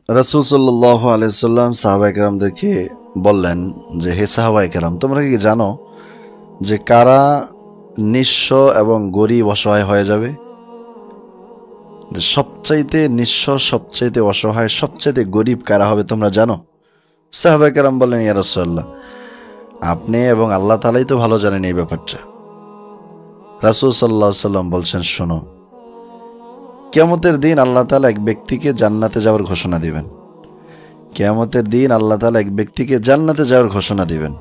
রাসূল সাল্লাল্লাহু আলাইহি ওয়াসাল্লাম সাহাবায়ে কেরামদেরকে বললেন যে, হে সাহাবায়ে কেরাম, তোমরা কি জানো যে কারা নিঃস্ব এবং গরিব অসহায় হয়ে যাবে? যে সবচাইতে নিঃস্ব, সবচাইতে অসহায়, সবচাইতে গরিব কারা হবে তোমরা জানো? সাহাবায়ে কেরাম বললেন, ইয়া রাসূলুল্লাহ, আপনি এবং আল্লাহ তাআলাই তো ভালো জানেন এই ব্যাপারটা। রাসূল সাল্লাল্লাহু আলাইহি ওয়াসাল্লাম বলছেন, শোনো, কিয়ামতের দিন আল্লাহ তাআলা এক ব্যক্তিকে জান্নাতে যাওয়ার ঘোষণা দিবেন। কিয়ামতের দিন আল্লাহ তাআলা এক ব্যক্তিকে জান্নাতে যাওয়ার ঘোষণা দিবেন।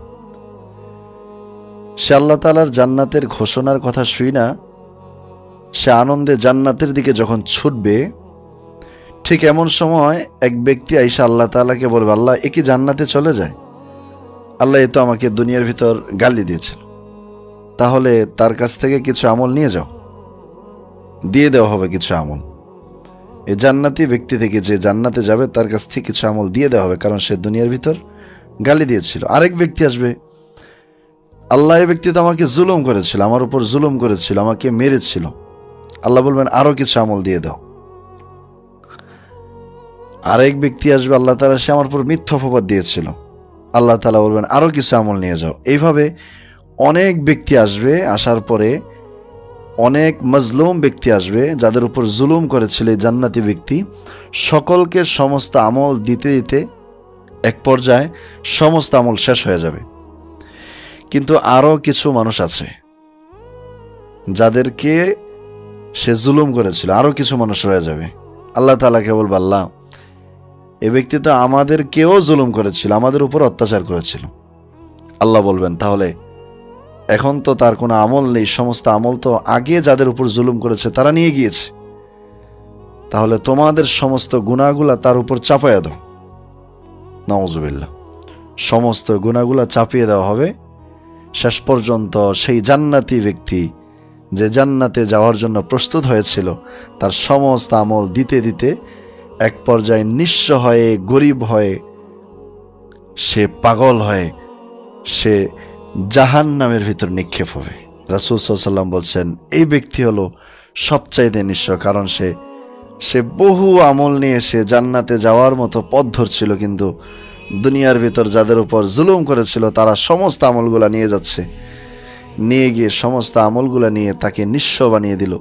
সে আল্লাহ তাআলার জান্নাতের ঘোষণার কথা শুই না, সে আনন্দে জান্নাতের দিকে যখন ছুটবে, ঠিক এমন সময় এক ব্যক্তি আইসা আল্লাহ তাআলাকে বলবে, আল্লাহ, এ কি জান্নাতে চলে যায়? আল্লাহ, এ তো আমাকে দুনিয়ার ভিতর গালি দিয়েছিল, তাহলে তার কাছ থেকে কিছু আমল নিয়ে যাও, দিয়ে দেওয়া হবে কিছু আমল। এই জান্নাতি ব্যক্তি থেকে যে জান্নাতে যাবে তার কাছ থেকে কিছু আমল দিয়ে দেওয়া হবে, কারণ সে দুনিয়ার ভিতর গালি দিয়েছিল। আরেক ব্যক্তি আসবে, আল্লাহ, এই ব্যক্তি তো আমাকে জুলুম করেছিল, আমার উপর জুলুম করেছিল, আমাকে মেরেছিল। আল্লাহ বলবেন, আরো কিছু আমল দিয়ে দাও। আরেক ব্যক্তি আসবে, আল্লাহ তাআলা, সে আমার উপর মিথ্যা অপবাদ দিয়েছিল, আল্লাহ তাআলা বলবেন, আরো কিছু আমল নিয়ে যাও। এইভাবে অনেক ব্যক্তি আসবে, আসার পরে অনেক মজলুম ব্যক্তি আসবে, যাদের উপর জুলুম করেছিল এই জান্নাতি ব্যক্তি। সকলকে সমস্ত আমল দিতে দিতে এক পর্যায়ে সমস্ত আমল শেষ হয়ে যাবে। কিন্তু আরও কিছু মানুষ আছে যাদেরকে সে জুলুম করেছিল, আরও কিছু মানুষ রয়ে যাবে। আল্লাহ তাআলাকে বলবে, আল্লাহ, এ ব্যক্তি তো আমাদেরকেও জুলুম করেছিল, আমাদের উপর অত্যাচার করেছিল। আল্লাহ বলবেন, তাহলে এখন তো তার কোনো আমল নেই, সমস্ত আমল তো আগে যাদের উপর জুলুম করেছে তারা নিয়ে গিয়েছে, তাহলে তোমাদের সমস্ত গুনাহগুলা তার উপর চাপাইয়া দাও। নাউজুবিল্লাহ। সমস্ত গুনাহগুলা চাপিয়ে দেওয়া হবে। শেষ পর্যন্ত সেই জান্নাতি ব্যক্তি যে জান্নাতে যাওয়ার জন্য প্রস্তুত হয়েছিল, তার সমস্ত আমল দিতে দিতে এক পর্যায়ে নিঃস্ব হয়ে, গরিব হয়ে, সে পাগল হয়ে, সে জাহান্নামের ভিতর নিক্ষেপ হবে। রাসূল সাল্লাল্লাহু আলাইহি ওয়াসাল্লাম বলছেন, এই ব্যক্তি হলো সবচাইতে নিঃস্ব, কারণ সে বহু আমল নিয়ে সে জান্নাতে যাওয়ার মতো পথ ধরছিল, কিন্তু দুনিয়ার ভিতর যাদের উপর জুলুম করেছিল তারা সমস্ত আমলগুলা নিয়ে যাচ্ছে, নিয়ে গিয়ে সমস্ত আমলগুলা নিয়ে তাকে নিঃস্ব বানিয়ে দিল।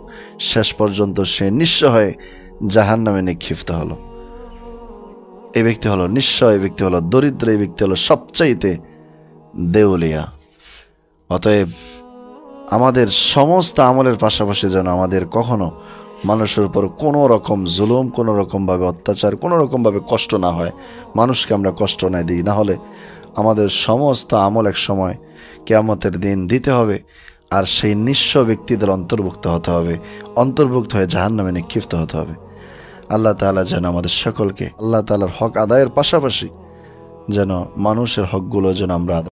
শেষ পর্যন্ত সে নিঃস্ব হয়ে জাহান্নামে নিক্ষিপ্ত হলো। এই ব্যক্তি হলো নিঃস্ব, এই ব্যক্তি হলো দরিদ্র, এই ব্যক্তি হলো সবচাইতে দেউলিয়া। অতএব আমাদের সমস্ত আমলের পাশাপাশি যেন আমাদের কখনো মানুষের উপর কোনো রকম জুলুম, কোনো রকমভাবে অত্যাচার, কোনো রকমভাবে কষ্ট না হয়, মানুষকে আমরা কষ্ট না দিই, না হলে আমাদের সমস্ত আমল এক সময় কিয়ামতের দিন দিতে হবে, আর সেই নিঃস্ব ব্যক্তিদের অন্তর্ভুক্ত হতে হবে, অন্তর্ভুক্ত হয়ে জাহান্নামে নিক্ষিপ্ত হতে হবে। আল্লাহ তাআলা যেন আমাদের সকলকে আল্লাহ তাআলার হক আদায়ের পাশাপাশি যেন মানুষের হকগুলো যেন আমরা